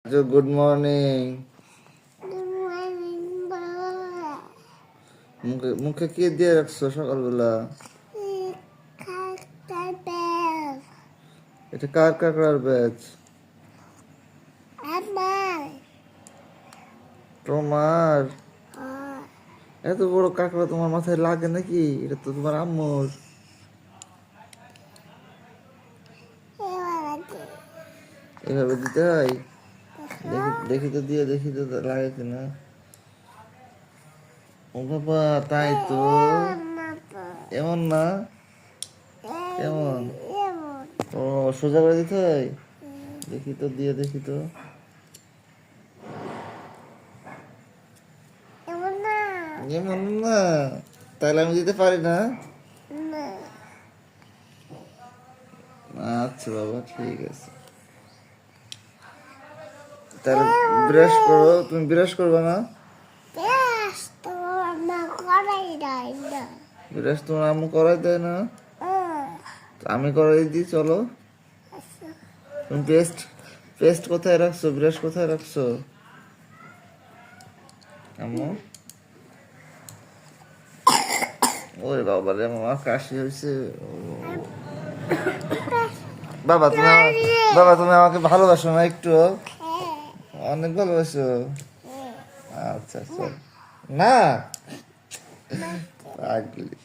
Good morning. মুখে কি দিয়ে রাখছো সকালবেলা? এটা কার কাকড়ার ব্যাচ? তোমার? এত বড় কাকড়া তোমার মাথায় লাগে নাকি? এটা তো তোমার আম্মুর। এভাবে দিতে হয়? দেখি তো দিয়ে দেখি তো লাগে কিনা। ও বাবা, তাই তো। এমন না? কেমন? ও, সোজা করে দিতে হয়? দেখি তো দিয়ে দেখি তো। এমন না? তাহলে আমি দিতে পারি না? আচ্ছা বাবা, ঠিক আছে। তাহলে ব্রাশ করো। তুমি ব্রাশ করবে না? ব্রাশ তোমার আম্মু করাই দেয় না? আমি করাই দিই, চলো। তুমি পেস্ট কোথায় রাখছো? ব্রাশ কোথায় রাখছো আম্মু? ওরে বাবা রে, আমার কাশি হয়েছে। বাবা তুমি আমাকে ভালোবাসো না একটু? অনেক ভালোবাসো। আচ্ছা চল। না, পাগলি।